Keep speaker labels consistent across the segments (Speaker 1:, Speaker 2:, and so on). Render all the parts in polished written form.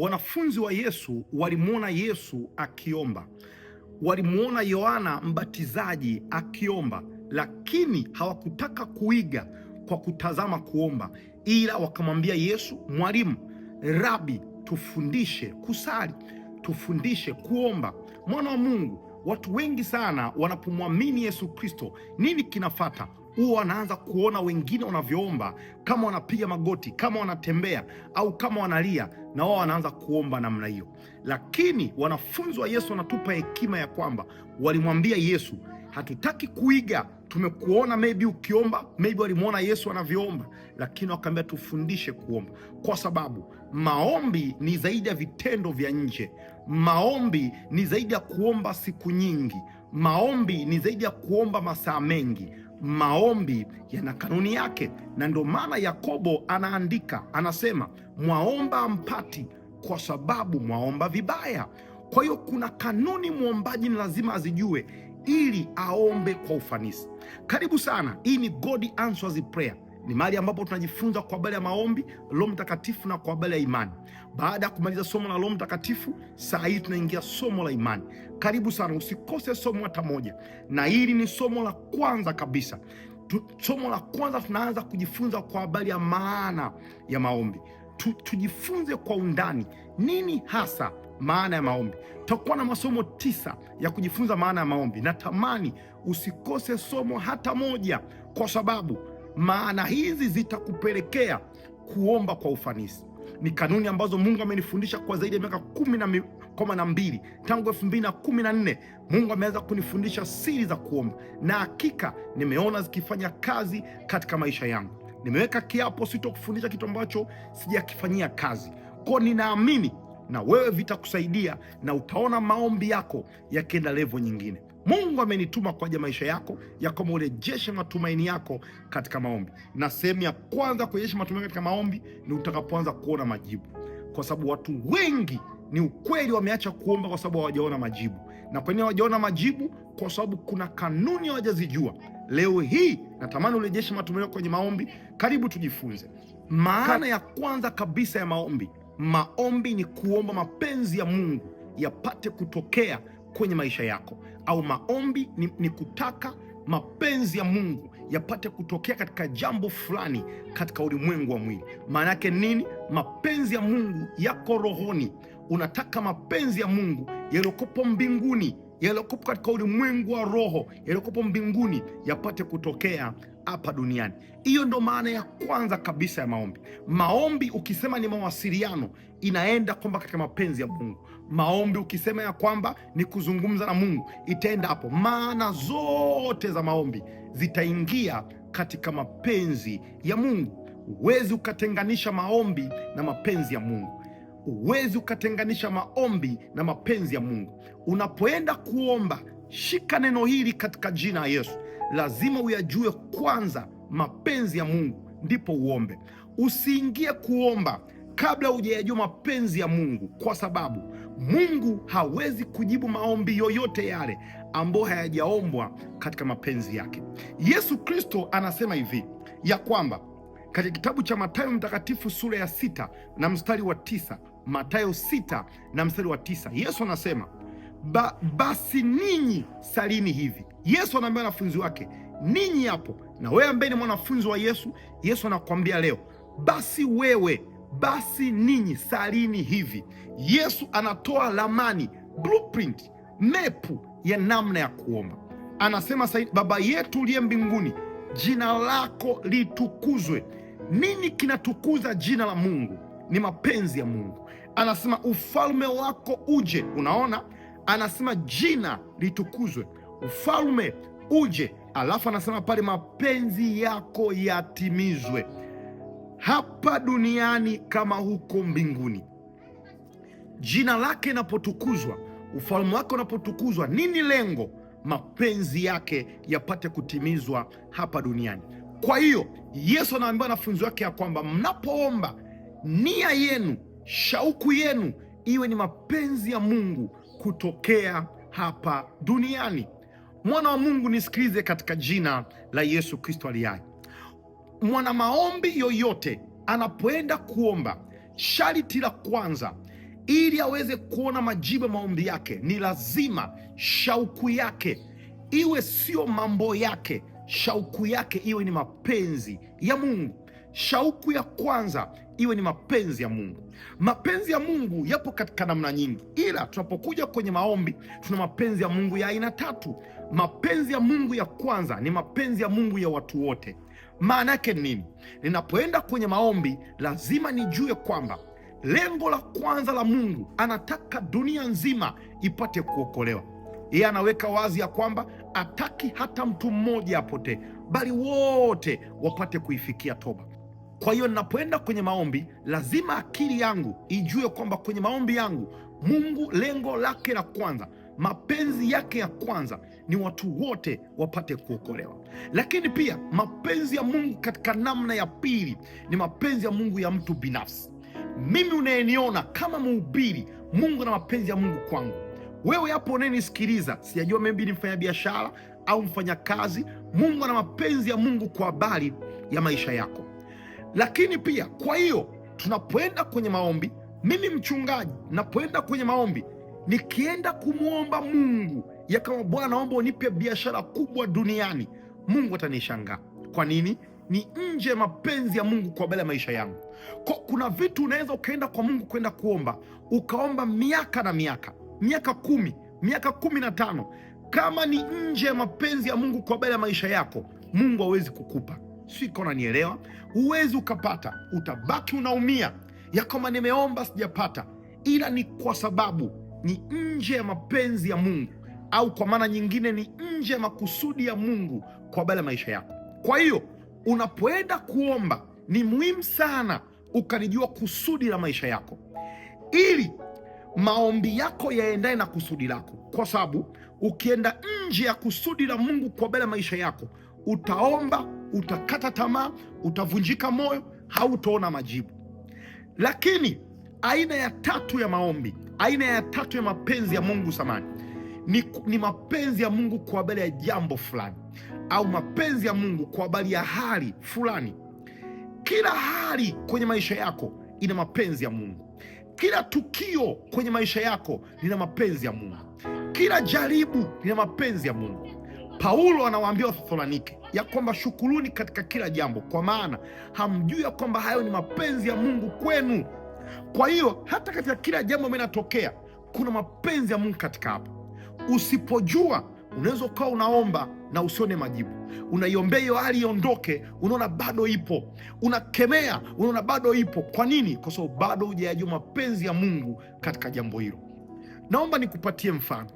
Speaker 1: Wanafunzi wa Yesu walimwona Yesu akiomba, walimwona Yohana Mbatizaji akiomba, lakini hawakutaka kuiga kwa kutazama kuomba, ila wakamwambia Yesu, Mwalimu, Rabi, tufundishe kusali, tufundishe kuomba. Mwana wa Mungu, watu wengi sana wanapomwamini Yesu Kristo, nini kinafata? Huwa wanaanza kuona wengine wanavyoomba, kama wanapiga magoti, kama wanatembea au kama wanalia, na wao wanaanza kuomba namna hiyo. Lakini wanafunzi wa Yesu wanatupa hekima ya kwamba walimwambia Yesu, hatutaki kuiga, tumekuona maybe ukiomba, maybe walimwona Yesu anavyoomba, lakini wakaambia tufundishe kuomba, kwa sababu maombi ni zaidi ya vitendo vya nje. Maombi ni zaidi ya kuomba siku nyingi. Maombi ni zaidi ya kuomba masaa mengi. Maombi yana kanuni yake, na ndio maana Yakobo anaandika, anasema mwaomba mpati kwa sababu mwaomba vibaya. Kwa hiyo kuna kanuni mwombaji ni lazima azijue ili aombe kwa ufanisi. Karibu sana, hii ni God Answers Prayer. Ni mahali ambapo tunajifunza kwa habari ya maombi, Roho Mtakatifu na kwa habari ya imani. Baada ya kumaliza somo la Roho Mtakatifu, saa hii tunaingia somo la imani. Karibu sana, usikose somo hata moja, na hili ni somo la kwanza kabisa. Somo la kwanza tunaanza kujifunza kwa habari ya maana ya maombi. Tujifunze kwa undani nini hasa maana ya maombi. Tutakuwa na masomo 9 ya kujifunza maana ya maombi. Natamani usikose somo hata moja, kwa sababu maana hizi zitakupelekea kuomba kwa ufanisi. Ni kanuni ambazo Mungu amenifundisha kwa zaidi ya miaka 12 tangu 2014. Mungu ameanza kunifundisha siri za kuomba, na hakika nimeona zikifanya kazi katika maisha yangu. Nimeweka kiapo sitokufundisha kitu ambacho sijakifanyia kazi. Kwa ninaamini na wewe vitakusaidia, na utaona maombi yako yakienda level nyingine. Mungu amenituma kwa ajili ya maisha yako, ya kwamba urejeshe matumaini yako katika maombi. Na sehemu ya kwanza kurejesha matumaini katika maombi ni utakapoanza kuona majibu, kwa sababu watu wengi ni ukweli wameacha kuomba kwa sababu hawajaona majibu. Na kwa nini hawajaona majibu? Kwa sababu kuna kanuni hawajazijua. Leo hii natamani urejeshe matumaini yako kwenye maombi. Karibu tujifunze maana ya kwanza kabisa ya maombi. Maombi ni kuomba mapenzi ya Mungu yapate kutokea kwenye maisha yako, au maombi ni kutaka mapenzi ya Mungu yapate kutokea katika jambo fulani katika ulimwengu wa mwili. Maana yake nini? Mapenzi ya Mungu yako rohoni. Unataka mapenzi ya Mungu yaliyokupo mbinguni, yaliyokupo katika ulimwengu wa roho, yaliyokupo mbinguni yapate kutokea hapa duniani. Hiyo ndo maana ya kwanza kabisa ya maombi. Maombi ukisema ni mawasiliano, inaenda kwamba katika mapenzi ya Mungu. Maombi ukisema ya kwamba ni kuzungumza na Mungu, itaenda hapo. Maana zote za maombi zitaingia katika mapenzi ya Mungu. Huwezi ukatenganisha maombi na mapenzi ya Mungu. Huwezi ukatenganisha maombi na mapenzi ya Mungu. Unapoenda kuomba, shika neno hili katika jina la Yesu. Lazima uyajue kwanza mapenzi ya Mungu, ndipo uombe. Usiingie kuomba kabla hujayajua mapenzi ya Mungu, kwa sababu Mungu hawezi kujibu maombi yoyote yale ambayo hayajaombwa katika mapenzi yake. Yesu Kristo anasema hivi ya kwamba katika kitabu cha Mathayo Mtakatifu sura ya 6 na mstari wa 9, Mathayo 6 na mstari wa 9, Yesu anasema basi ninyi salini hivi. Yesu anaambia wanafunzi wake, ninyi hapo. Na wewe ambaye ni mwanafunzi wa Yesu, Yesu anakuambia leo, basi ninyi salini hivi. Yesu anatoa ramani, blueprint, mepu ya namna ya kuomba. Anasema, Baba yetu uliye mbinguni, jina lako litukuzwe. Nini kinatukuza jina la Mungu? Ni mapenzi ya Mungu. Anasema ufalme wako uje. Unaona, anasema jina litukuzwe, ufalme uje, alafu anasema pale mapenzi yako yatimizwe hapa duniani kama huko mbinguni. Jina lake inapotukuzwa, ufalme wake unapotukuzwa, nini lengo? Mapenzi yake yapate kutimizwa hapa duniani. Kwa hiyo Yesu anaambia wanafunzi wake ya kwamba mnapoomba, nia yenu, shauku yenu iwe ni mapenzi ya Mungu kutokea hapa duniani. Mwana wa Mungu, nisikilize katika jina la Yesu Kristo aliye hai. Mwana maombi yoyote anapoenda kuomba, sharti la kwanza ili aweze kuona majibu ya maombi yake, ni lazima shauku yake iwe sio mambo yake. Shauku yake iwe ni mapenzi ya Mungu. Shauku ya kwanza iwe ni mapenzi ya Mungu. Mapenzi ya Mungu yapo katika namna nyingi, ila tunapokuja kwenye maombi tuna mapenzi ya Mungu ya aina tatu. Mapenzi ya Mungu ya kwanza ni mapenzi ya Mungu ya watu wote. Maana yake nini? Ninapoenda kwenye maombi lazima nijue kwamba lengo la kwanza la Mungu, anataka dunia nzima ipate kuokolewa. Yeye anaweka wazi ya kwamba hataki hata mtu mmoja apotee, bali wote wapate kuifikia toba. Kwa hiyo ninapoenda kwenye maombi lazima akili yangu ijue kwamba kwenye maombi yangu Mungu lengo lake la kwanza, mapenzi yake ya kwanza ni watu wote wapate kuokolewa. Lakini pia mapenzi ya Mungu katika namna ya pili ni mapenzi ya Mungu ya mtu binafsi. Mimi unayeniona kama mhubiri, Mungu na mapenzi ya Mungu kwangu. Wewe hapo unayenisikiliza, sijajua maybe ni mfanyabiashara au mfanyakazi, Mungu ana mapenzi ya Mungu kwa habari ya maisha yako. Lakini pia kwa hiyo tunapoenda kwenye maombi, mimi mchungaji napoenda kwenye maombi, nikienda kumwomba Mungu ya kama Bwana, naomba unipe biashara kubwa duniani, Mungu atanishangaa. Kwa nini? Ni nje mapenzi ya Mungu kwa habari ya maisha yangu. Kwa kuna vitu unaweza ukaenda kwa Mungu kwenda kuomba, ukaomba miaka na miaka, miaka 10, miaka 15, kama ni nje ya mapenzi ya Mungu kwa habari ya maisha yako, Mungu hawezi kukupa. Siko unanielewa? Huwezi ukapata, utabaki unaumia ya kama nimeomba sijapata, ila ni kwa sababu ni nje ya mapenzi ya Mungu, au kwa maana nyingine ni nje ya makusudi ya Mungu kwa habari ya maisha yako. Kwa hiyo unapoenda kuomba ni muhimu sana ukalijua kusudi la maisha yako, ili maombi yako yaendane na kusudi lako, kwa sababu ukienda nje ya kusudi la Mungu kwa habari ya maisha yako, utaomba, utakata tamaa, utavunjika moyo, hautaona majibu. Lakini aina ya tatu ya maombi, aina ya tatu ya mapenzi ya Mungu ni mapenzi ya Mungu kwa habari ya jambo fulani, au mapenzi ya Mungu kwa habari ya hali fulani. Kila hali kwenye maisha yako ina mapenzi ya Mungu. Kila tukio kwenye maisha yako lina mapenzi ya Mungu. Kila jaribu lina mapenzi ya Mungu. Paulo anawaambia Wathesalonike ya kwamba shukuruni katika kila jambo, kwa maana hamjui ya kwamba hayo ni mapenzi ya Mungu kwenu. Kwa hiyo hata katika kila jambo linatokea, kuna mapenzi ya Mungu katika hapo. Usipojua, unaweza ukawa unaomba na usione majibu. Unaiombea hiyo hali iondoke, unaona bado ipo. Unakemea, unaona bado ipo. Kwa nini? Kwa sababu bado hujayajua mapenzi ya Mungu katika jambo hilo. Naomba nikupatie mfano.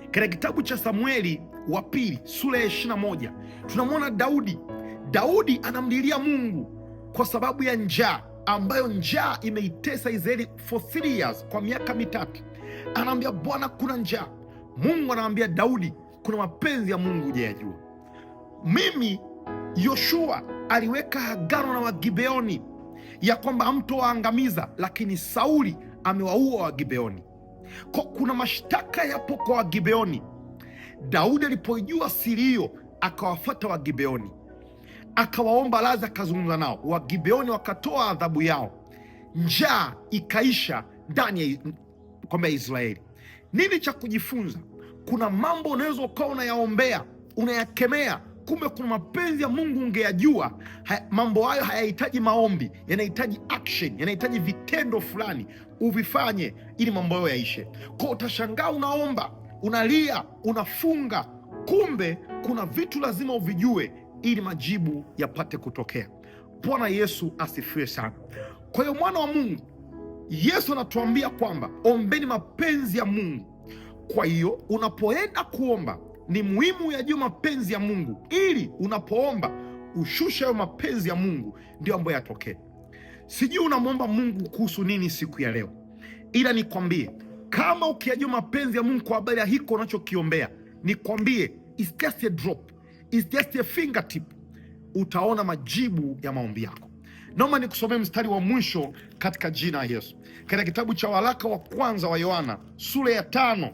Speaker 1: Katika kitabu cha Samueli wa pili sura ya 21 tunamwona Daudi anamlilia Mungu kwa sababu ya njaa, ambayo njaa imeitesa Israeli for 3 years, kwa miaka 3. Anaambia Bwana, kuna njaa. Mungu anamwambia Daudi, kuna mapenzi ya Mungu hujayajua. Mimi Yoshua aliweka agano na Wagibeoni ya kwamba hamtowaangamiza, lakini Sauli amewaua Wagibeoni. Kwa kuna mashtaka yapo kwa Wagibeoni. Daudi alipoijua siri hiyo, akawafuata Wagibeoni, akawaomba radhi, akazungumza nao. Wagibeoni wakatoa adhabu yao, njaa ikaisha ndani ya Israeli. Nini cha kujifunza? Kuna mambo unaweza ukawa unayaombea, unayakemea, kumbe kuna mapenzi ya Mungu ungeyajua. Mambo hayo hayahitaji maombi, yanahitaji action, yanahitaji vitendo fulani uvifanye ili mambo hayo yaishe. Kwa utashangaa unaomba, unalia, unafunga, kumbe kuna vitu lazima uvijue ili majibu yapate kutokea. Bwana Yesu asifiwe sana. Kwa hiyo mwana wa Mungu, Yesu anatuambia kwamba ombeni mapenzi ya Mungu. Kwa hiyo unapoenda kuomba ni muhimu yajue mapenzi ya Mungu, ili unapoomba ushushe hayo mapenzi ya Mungu, ndio ambayo yatokee. Sijui unamwomba Mungu kuhusu nini siku ya leo, ila nikwambie, kama ukiyajua mapenzi ya Mungu kwa habari ya hiko unachokiombea, nikwambie, it's just a drop, it's just a fingertip, utaona majibu ya maombi yako. Naomba nikusomee mstari wa mwisho katika jina la Yesu, katika kitabu cha waraka wa kwanza wa Yohana sura ya 5.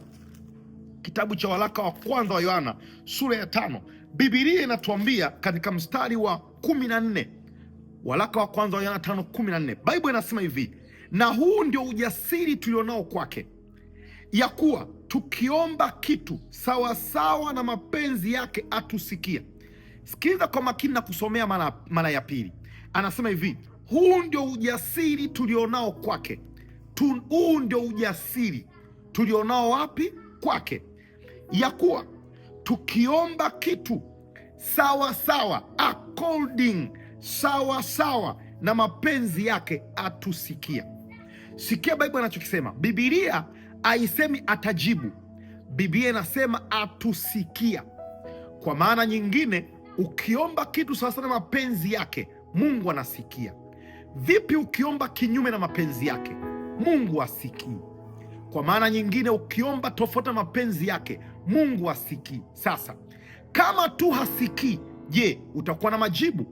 Speaker 1: Kitabu cha waraka wa kwanza wa Yohana sura ya 5, Biblia inatuambia katika mstari wa 14, waraka wa kwanza wa Yohana 5:14, Biblia inasema hivi: na huu ndio ujasiri tulionao kwake, ya kuwa tukiomba kitu sawasawa na mapenzi yake atusikia. Sikiliza kwa makini na kusomea mara ya pili. Anasema hivi, huu ndio ujasiri tulionao kwake. Huu ndio ujasiri tulionao wapi? Kwake, ya kuwa tukiomba kitu sawasawa, according, sawasawa na mapenzi yake atusikia. Sikia Biblia anachokisema. Biblia haisemi atajibu, Biblia inasema atusikia. Kwa maana nyingine, ukiomba kitu sawasawa na mapenzi yake, Mungu anasikia. Vipi ukiomba kinyume na mapenzi yake? Mungu asikii. Kwa maana nyingine, ukiomba tofauti na mapenzi yake, Mungu asikii. Sasa kama tu hasikii, je, utakuwa na majibu?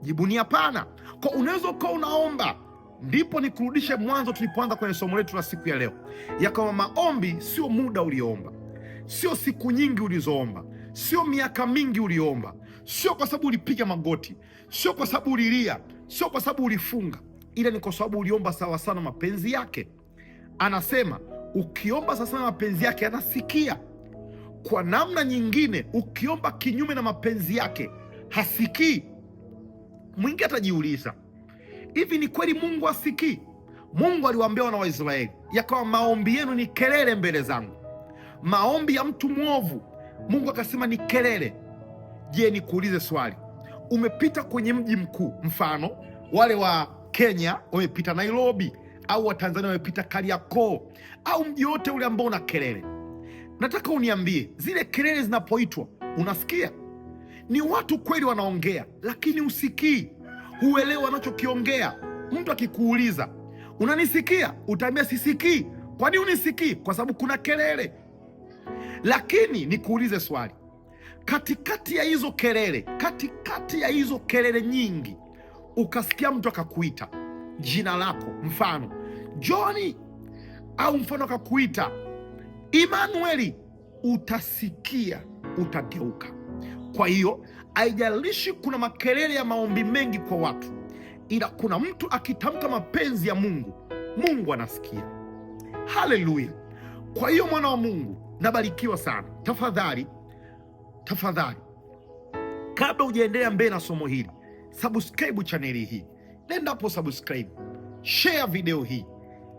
Speaker 1: Jibu ni hapana. Kwa unaweza ukawa unaomba. Ndipo nikurudishe mwanzo tulipoanza kwenye somo letu la siku ya leo, ya kwamba maombi sio muda ulioomba, sio siku nyingi ulizoomba, sio miaka mingi uliomba, sio kwa sababu ulipiga magoti, sio kwa sababu ulilia, sio kwa sababu ulifunga, ila ni kwa sababu uliomba sawa sana mapenzi yake. Anasema ukiomba sawa sana mapenzi yake anasikia. Kwa namna nyingine, ukiomba kinyume na mapenzi yake hasikii. Mwingi atajiuliza, hivi ni kweli Mungu asikii? Mungu aliwaambia wana wa Israeli ya kwamba maombi yenu ni kelele mbele zangu. Maombi ya mtu mwovu Mungu akasema ni kelele. Je, nikuulize swali, umepita kwenye mji mkuu, mfano wale wa Kenya wamepita Nairobi, au wa Tanzania wamepita Kariakoo, au mji wote ule ambao una kelele, nataka uniambie, zile kelele zinapoitwa unasikia? Ni watu kweli wanaongea, lakini usikii, huelewa wanachokiongea. Mtu akikuuliza unanisikia, utaambia sisikii. Kwa nini unisikii? Kwa sababu kuna kelele. Lakini nikuulize swali, katikati ya hizo kelele nyingi, ukasikia mtu akakuita jina lako, mfano Johni, au mfano akakuita Emanueli, utasikia, utageuka. Kwa hiyo haijalishi kuna makelele ya maombi mengi kwa watu, ila kuna mtu akitamka mapenzi ya Mungu, Mungu anasikia. Haleluya! Kwa hiyo mwana wa Mungu, nabarikiwa sana. Tafadhali, kabla hujaendelea mbele na somo hili, subscribe chaneli hii. Nenda hapo subscribe, share video hii,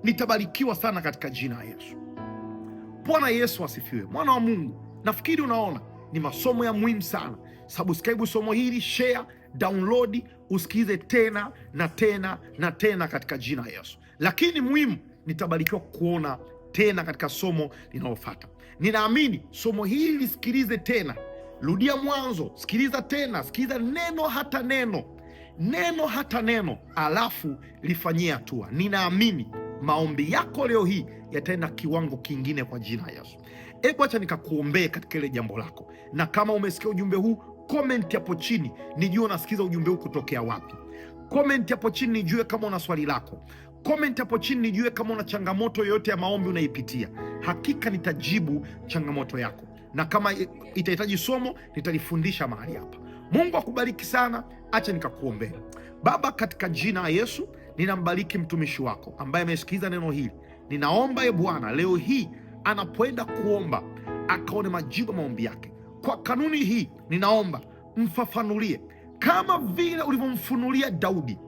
Speaker 1: nitabarikiwa sana katika jina la Yesu. Bwana Yesu asifiwe. Mwana wa Mungu, nafikiri unaona ni masomo ya muhimu sana. Subscribe somo hili, share, download, usikize tena na tena na tena katika jina la Yesu. Lakini muhimu, nitabarikiwa kuona tena katika somo linalofuata. Ninaamini somo hili lisikilize tena, rudia mwanzo, sikiliza tena, sikiliza neno hata neno, alafu lifanyie hatua. Ninaamini maombi yako leo hii yataenda kiwango kingine kwa jina la Yesu. Hebu acha nikakuombee katika ile jambo lako, na kama umesikia ujumbe huu, comment hapo chini nijue unasikiza ujumbe huu kutokea wapi. Comment hapo chini nijue kama una swali lako. Comment hapo chini nijue kama una changamoto yoyote ya maombi unaipitia. Hakika nitajibu changamoto yako, na kama itahitaji somo nitalifundisha mahali hapa. Mungu akubariki sana. Acha nikakuombea. Baba, katika jina la Yesu ninambariki mtumishi wako ambaye amesikiliza neno hili. Ninaomba Bwana leo hii anapoenda kuomba akaone majibu maombi yake. Kwa kanuni hii ninaomba mfafanulie kama vile ulivyomfunulia Daudi,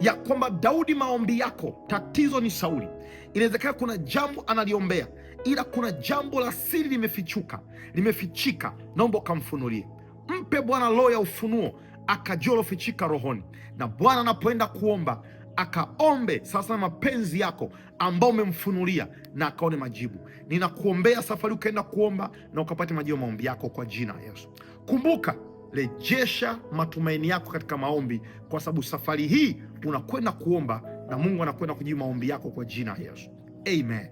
Speaker 1: ya kwamba Daudi, maombi yako, tatizo ni Sauli. Inawezekana kuna jambo analiombea, ila kuna jambo la siri limefichika. Naomba ukamfunulie. Mpe Bwana roho ya ufunuo, akajua lofichika rohoni, na Bwana anapoenda kuomba akaombe sasa na mapenzi yako ambao umemfunulia, na akaone majibu. Ninakuombea safari ukaenda kuomba na ukapate majibu maombi yako kwa jina la Yesu. Kumbuka, rejesha matumaini yako katika maombi, kwa sababu safari hii unakwenda kuomba na Mungu anakwenda kujibu maombi yako kwa jina la Yesu. Amen.